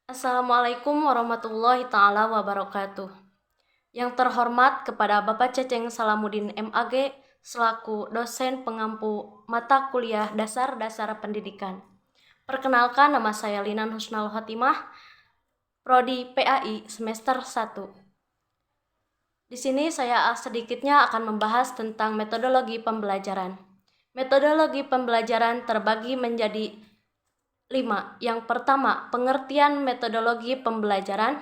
Assalamualaikum warahmatullahi taala wabarakatuh. Yang terhormat kepada Bapak Ceceng Salamuddin MAG selaku dosen pengampu mata kuliah dasar-dasar pendidikan. Perkenalkan, nama saya Linan Husnul Khotimah, Prodi PAI semester 1. Di sini saya sedikitnya akan membahas tentang metodologi pembelajaran. Metodologi pembelajaran terbagi menjadi 5. Yang pertama, pengertian metodologi pembelajaran.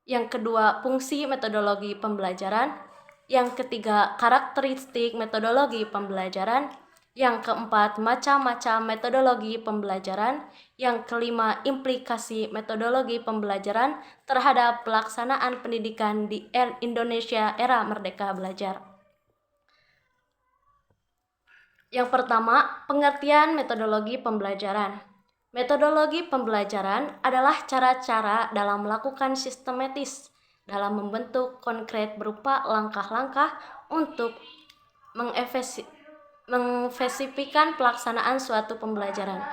Yang kedua, fungsi metodologi pembelajaran. Yang ketiga, karakteristik metodologi pembelajaran. Yang keempat, macam-macam metodologi pembelajaran. Yang kelima, implikasi metodologi pembelajaran terhadap pelaksanaan pendidikan di Indonesia era Merdeka Belajar. Yang pertama, pengertian metodologi pembelajaran. Metodologi pembelajaran adalah cara-cara dalam melakukan sistematis dalam membentuk konkret berupa langkah-langkah untuk mengefektifkan pelaksanaan suatu pembelajaran.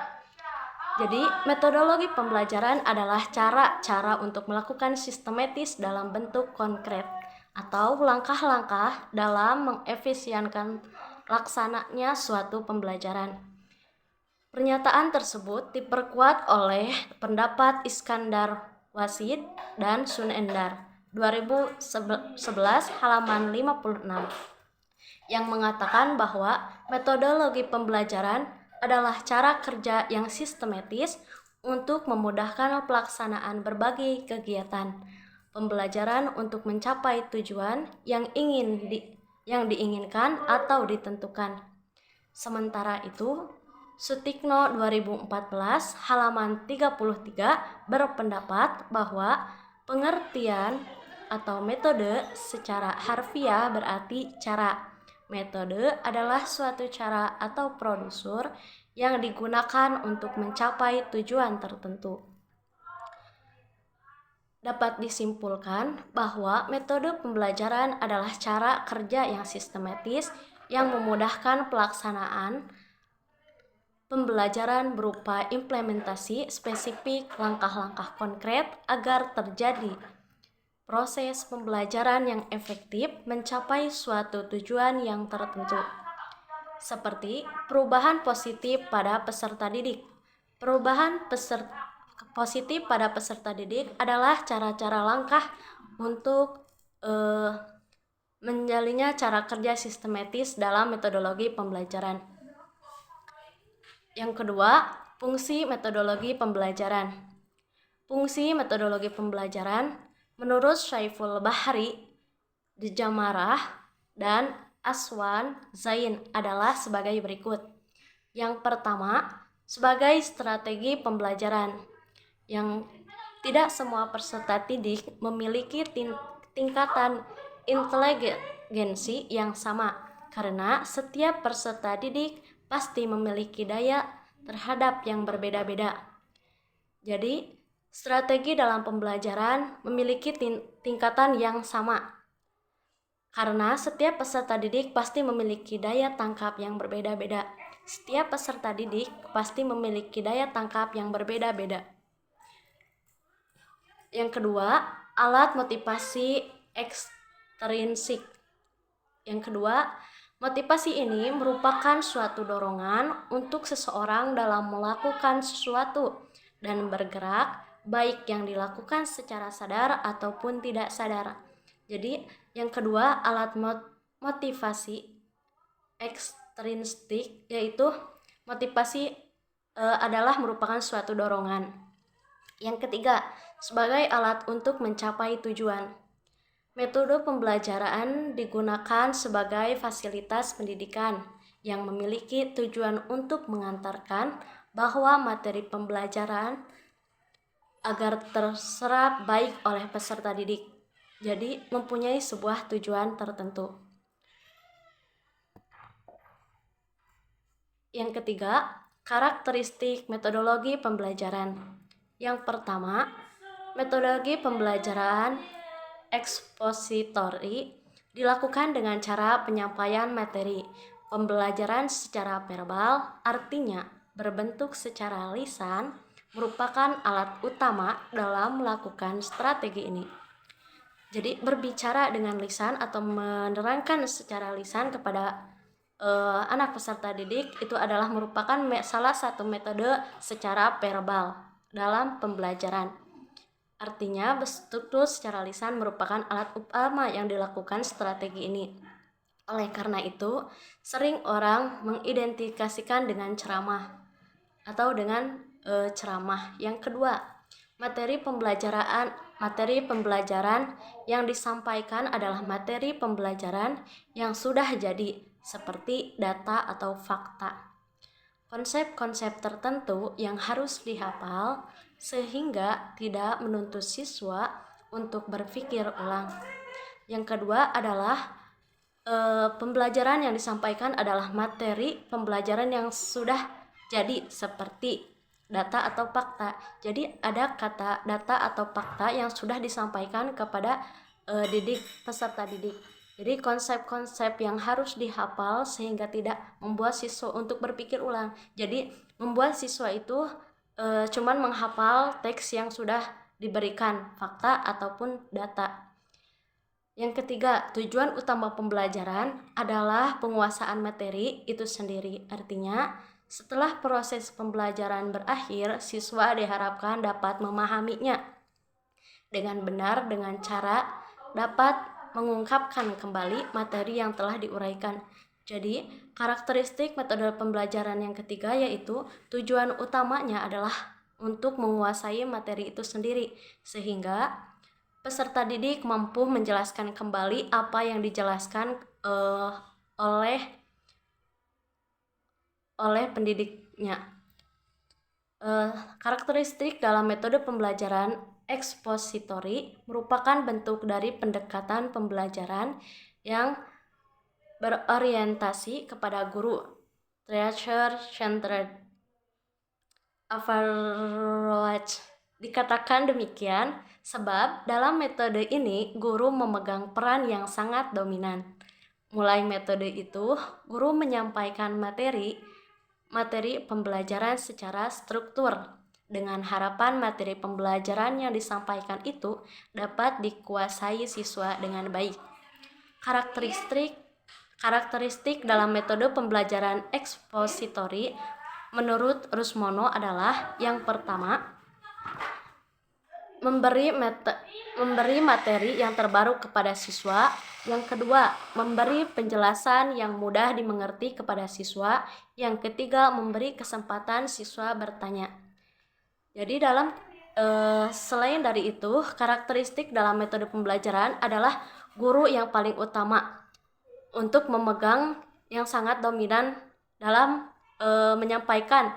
Jadi, metodologi pembelajaran adalah cara-cara untuk melakukan sistematis dalam bentuk konkret atau langkah-langkah dalam mengefisienkan laksananya suatu pembelajaran. Pernyataan tersebut diperkuat oleh pendapat Iskandar Wasid dan Sun Endar 2011 halaman 56 yang mengatakan bahwa metodologi pembelajaran adalah cara kerja yang sistematis untuk memudahkan pelaksanaan berbagai kegiatan pembelajaran untuk mencapai tujuan yang diinginkan atau ditentukan. Sementara itu, Sutikno 2014 halaman 33 berpendapat bahwa pengertian atau metode secara harfiah berarti cara. Metode adalah suatu cara atau prosedur yang digunakan untuk mencapai tujuan tertentu. Dapat disimpulkan bahwa metode pembelajaran adalah cara kerja yang sistematis yang memudahkan pelaksanaan pembelajaran berupa implementasi spesifik langkah-langkah konkret agar terjadi proses pembelajaran yang efektif mencapai suatu tujuan yang tertentu. Seperti perubahan positif pada peserta didik. Perubahan positif pada peserta didik adalah cara-cara langkah untuk menjalinnya cara kerja sistematis dalam metodologi pembelajaran. Yang kedua, fungsi metodologi pembelajaran. Fungsi metodologi pembelajaran menurut Syaiful Bahri, Jamarah, dan Aswan Zain adalah sebagai berikut. Yang pertama, sebagai strategi pembelajaran. Yang tidak semua peserta didik memiliki tingkatan inteligensi yang sama, karena setiap peserta didik pasti memiliki daya terhadap yang berbeda-beda. Jadi, strategi dalam pembelajaran memiliki tingkatan yang sama, karena setiap peserta didik pasti memiliki daya tangkap yang berbeda-beda. Setiap peserta didik pasti memiliki daya tangkap yang berbeda-beda. Yang kedua, alat motivasi ekstrinsik. Yang kedua, motivasi ini merupakan suatu dorongan untuk seseorang dalam melakukan sesuatu dan bergerak, baik yang dilakukan secara sadar ataupun tidak sadar. Jadi, yang kedua, alat motivasi ekstrinsik, yaitu motivasi adalah merupakan suatu dorongan. Yang ketiga, sebagai alat untuk mencapai tujuan. Metode pembelajaran digunakan sebagai fasilitas pendidikan yang memiliki tujuan untuk mengantarkan bahwa materi pembelajaran agar terserap baik oleh peserta didik. Jadi, mempunyai sebuah tujuan tertentu. Yang ketiga, karakteristik metodologi pembelajaran. Yang pertama, metodologi pembelajaran ekspositori dilakukan dengan cara penyampaian materi pembelajaran secara verbal, artinya berbentuk secara lisan, merupakan alat utama dalam melakukan strategi ini. Jadi berbicara dengan lisan atau menerangkan secara lisan kepada anak peserta didik itu adalah merupakan salah satu metode secara verbal dalam pembelajaran. Artinya, berstruktur secara lisan merupakan alat utama yang dilakukan strategi ini. Oleh karena itu, sering orang mengidentifikasikan dengan ceramah atau dengan ceramah. Yang kedua, materi pembelajaran yang disampaikan adalah materi pembelajaran yang sudah jadi, seperti data atau fakta. Konsep-konsep tertentu yang harus dihafal sehingga tidak menuntut siswa untuk berpikir ulang. Yang kedua adalah pembelajaran yang disampaikan adalah materi pembelajaran yang sudah jadi, seperti data atau fakta. Jadi ada kata data atau fakta yang sudah disampaikan kepada peserta didik. Jadi konsep-konsep yang harus dihafal sehingga tidak membuat siswa untuk berpikir ulang. Jadi membuat siswa itu cuman menghafal teks yang sudah diberikan, fakta ataupun data. Yang ketiga, tujuan utama pembelajaran adalah penguasaan materi itu sendiri. Artinya, setelah proses pembelajaran berakhir, siswa diharapkan dapat memahaminya dengan benar dengan cara dapat mengungkapkan kembali materi yang telah diuraikan. Jadi, karakteristik metode pembelajaran yang ketiga yaitu tujuan utamanya adalah untuk menguasai materi itu sendiri, sehingga peserta didik mampu menjelaskan kembali apa yang dijelaskan oleh pendidiknya. Karakteristik dalam metode pembelajaran ekspositori merupakan bentuk dari pendekatan pembelajaran yang berorientasi kepada guru, teacher-centered approach. Dikatakan demikian sebab dalam metode ini guru memegang peran yang sangat dominan. Mulai metode itu, guru menyampaikan materi pembelajaran secara struktur dengan harapan materi pembelajaran yang disampaikan itu dapat dikuasai siswa dengan baik. Karakteristik dalam metode pembelajaran ekspositori menurut Rusmono adalah yang pertama, memberi materi yang terbaru kepada siswa. Yang kedua, memberi penjelasan yang mudah dimengerti kepada siswa. Yang ketiga, memberi kesempatan siswa bertanya. Jadi selain dari itu, karakteristik dalam metode pembelajaran adalah guru yang paling utama untuk memegang yang sangat dominan dalam menyampaikan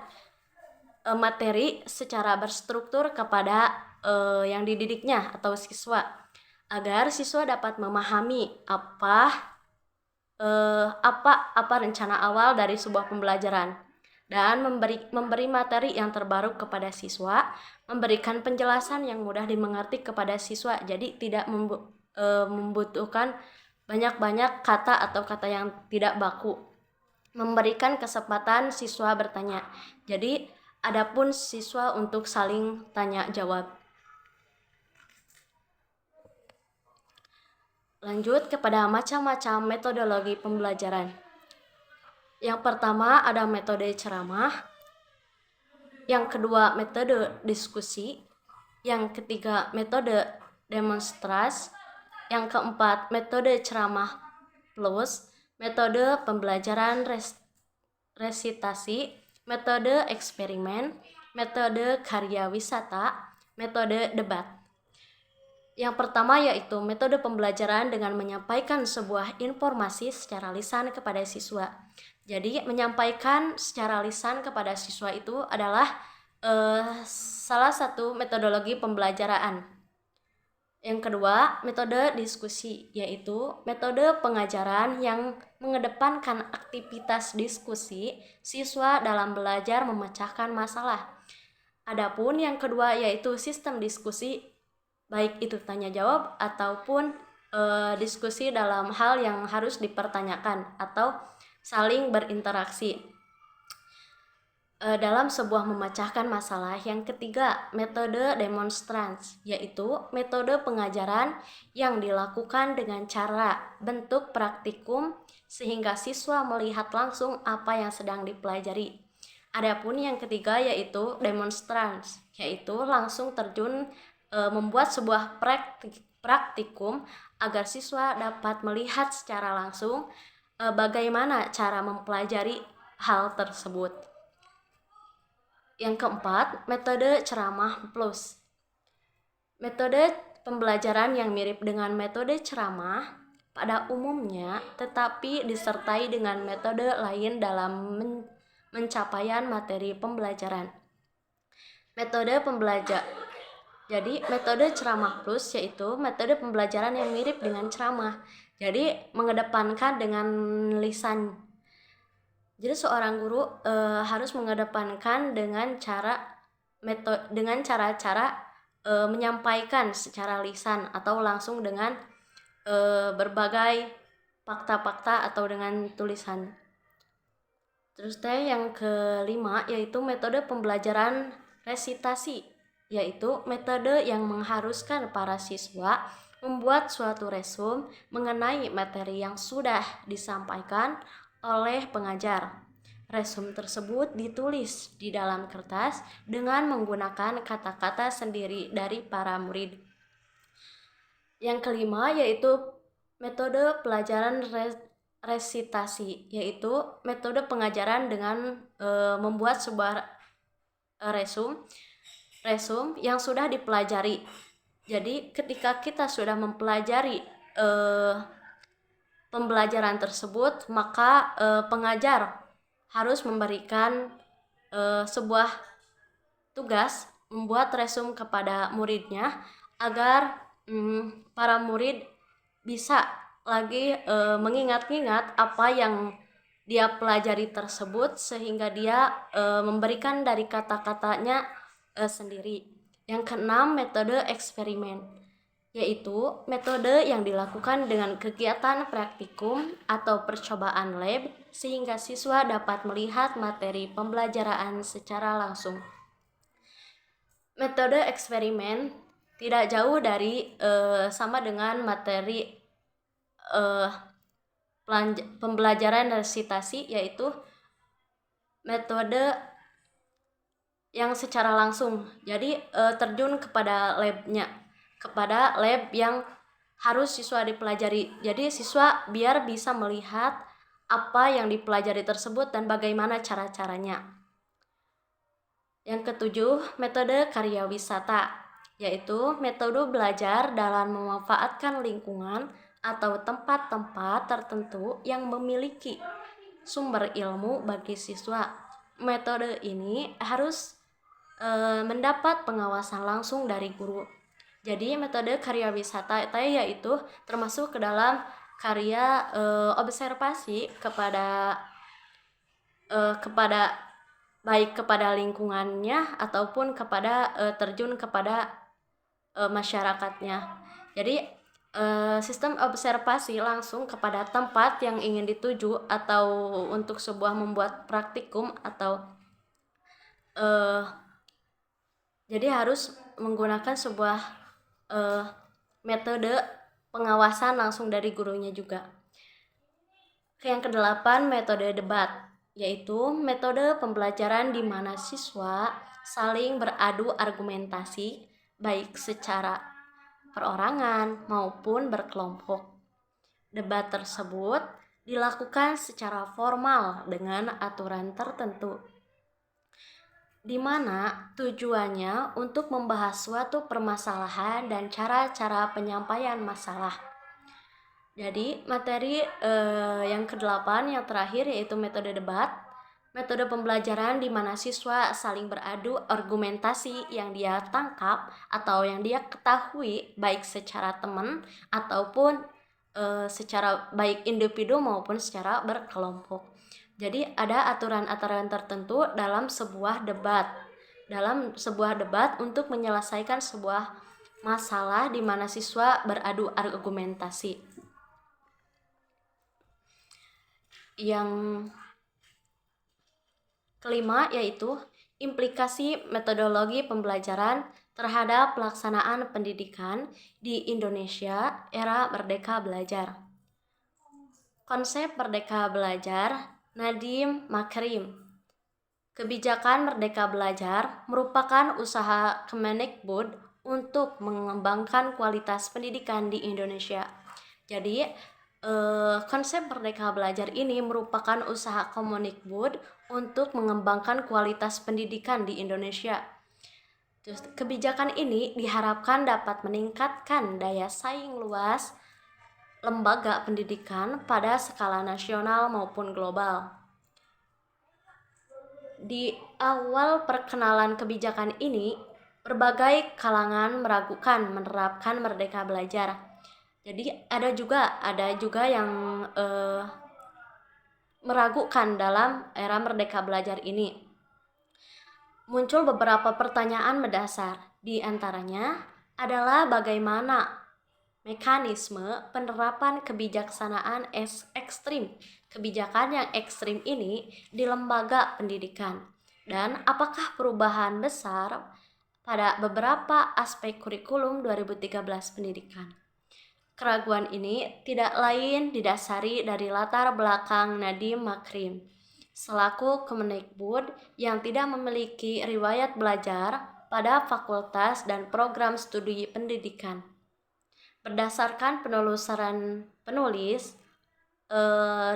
materi secara berstruktur kepada yang dididiknya atau siswa, agar siswa dapat memahami apa rencana awal dari sebuah pembelajaran dan memberi materi yang terbaru kepada siswa, memberikan penjelasan yang mudah dimengerti kepada siswa. Jadi tidak membutuhkan banyak-banyak kata atau kata yang tidak baku. Memberikan kesempatan siswa bertanya. Jadi adapun siswa untuk saling tanya jawab. Lanjut kepada macam-macam metodologi pembelajaran. Yang pertama ada metode ceramah. Yang kedua metode diskusi. Yang ketiga metode demonstrasi. Yang keempat metode ceramah plus. Metode pembelajaran resitasi. Metode eksperimen. Metode karya wisata. Metode debat. Yang pertama yaitu metode pembelajaran dengan menyampaikan sebuah informasi secara lisan kepada siswa. Jadi menyampaikan secara lisan kepada siswa itu adalah salah satu metodologi pembelajaran. Yang kedua, metode diskusi, yaitu metode pengajaran yang mengedepankan aktivitas diskusi siswa dalam belajar memecahkan masalah. Adapun yang kedua yaitu sistem diskusi, baik itu tanya jawab ataupun diskusi dalam hal yang harus dipertanyakan atau saling berinteraksi. dalam sebuah memecahkan masalah. Yang ketiga, metode demonstrans, yaitu metode pengajaran yang dilakukan dengan cara bentuk praktikum sehingga siswa melihat langsung apa yang sedang dipelajari. Adapun yang ketiga yaitu demonstrans, yaitu langsung terjun membuat sebuah praktikum agar siswa dapat melihat secara langsung bagaimana cara mempelajari hal tersebut. Yang keempat, metode ceramah plus. Metode pembelajaran yang mirip dengan metode ceramah pada umumnya, tetapi disertai dengan metode lain dalam pencapaian materi pembelajaran. Jadi metode ceramah plus yaitu metode pembelajaran yang mirip dengan ceramah. Jadi mengedepankan dengan lisan. Jadi seorang guru harus mengedepankan dengan cara-cara menyampaikan secara lisan atau langsung dengan berbagai fakta-fakta atau dengan tulisan. Terus yang kelima yaitu metode pembelajaran resitasi, yaitu metode yang mengharuskan para siswa membuat suatu resum mengenai materi yang sudah disampaikan oleh pengajar. Resum tersebut ditulis di dalam kertas dengan menggunakan kata-kata sendiri dari para murid. Yang kelima yaitu metode pelajaran resitasi, yaitu metode pengajaran dengan membuat sebuah resum yang sudah dipelajari. Jadi ketika kita sudah mempelajari pembelajaran tersebut, maka pengajar harus memberikan sebuah tugas membuat resum kepada muridnya agar para murid bisa lagi mengingat-ingat apa yang dia pelajari tersebut sehingga dia memberikan dari kata-katanya sendiri. Yang keenam, metode eksperimen, yaitu metode yang dilakukan dengan kegiatan praktikum atau percobaan lab sehingga siswa dapat melihat materi pembelajaran secara langsung. Metode eksperimen tidak jauh dari sama dengan materi pembelajaran resitasi, yaitu metode yang secara langsung. Jadi terjun kepada lab yang harus siswa dipelajari. Jadi siswa biar bisa melihat apa yang dipelajari tersebut dan bagaimana cara-caranya. Yang ketujuh, metode karya wisata, yaitu metode belajar dalam memanfaatkan lingkungan atau tempat-tempat tertentu yang memiliki sumber ilmu bagi siswa. Metode ini harus mendapat pengawasan langsung dari guru. Jadi metode karya wisata yaitu termasuk ke dalam karya observasi kepada baik kepada lingkungannya ataupun kepada terjun kepada masyarakatnya. Jadi sistem observasi langsung kepada tempat yang ingin dituju atau untuk sebuah membuat praktikum atau jadi harus menggunakan sebuah metode pengawasan langsung dari gurunya juga. Yang kedelapan, metode debat, yaitu metode pembelajaran di mana siswa saling beradu argumentasi baik secara perorangan maupun berkelompok. Debat tersebut dilakukan secara formal dengan aturan tertentu, di mana tujuannya untuk membahas suatu permasalahan dan cara-cara penyampaian masalah. Jadi materi yang ke-8 yang terakhir yaitu metode debat, metode pembelajaran di mana siswa saling beradu argumentasi yang dia tangkap atau yang dia ketahui baik secara teman ataupun secara baik individu maupun secara berkelompok. Jadi ada aturan-aturan tertentu dalam sebuah debat. Dalam sebuah debat untuk menyelesaikan sebuah masalah di mana siswa beradu argumentasi. Yang kelima yaitu implikasi metodologi pembelajaran terhadap pelaksanaan pendidikan di Indonesia era Merdeka Belajar. Konsep Merdeka Belajar, Nadiem Makarim. Kebijakan Merdeka Belajar merupakan usaha Kemendikbud untuk mengembangkan kualitas pendidikan di Indonesia. Jadi, konsep Merdeka Belajar ini merupakan usaha Kemendikbud untuk mengembangkan kualitas pendidikan di Indonesia. Terus, kebijakan ini diharapkan dapat meningkatkan daya saing luas lembaga pendidikan pada skala nasional maupun global. Di awal perkenalan kebijakan ini, berbagai kalangan meragukan menerapkan Merdeka Belajar. Jadi ada juga yang meragukan dalam era Merdeka Belajar ini. Muncul beberapa pertanyaan mendasar, di antaranya adalah bagaimana mekanisme penerapan kebijaksanaan ekstrim, kebijakan yang ekstrim ini di lembaga pendidikan, dan apakah perubahan besar pada beberapa aspek kurikulum 2013 pendidikan. Keraguan ini tidak lain didasari dari latar belakang Nadiem Makarim selaku Kemendikbud yang tidak memiliki riwayat belajar pada fakultas dan program studi pendidikan. Berdasarkan penelusuran penulis,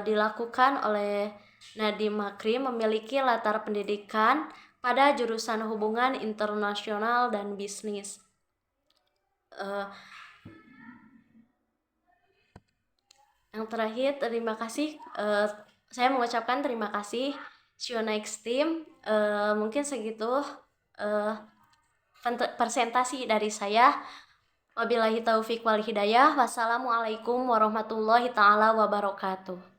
dilakukan oleh Nadiem Makarim memiliki latar pendidikan pada jurusan hubungan internasional dan bisnis. Yang terakhir, terima kasih. Saya mengucapkan terima kasih. See you next time. Mungkin segitu presentasi dari saya. Wabillahi taufiq wal hidayah. Wassalamualaikum warahmatullahi taala wabarakatuh.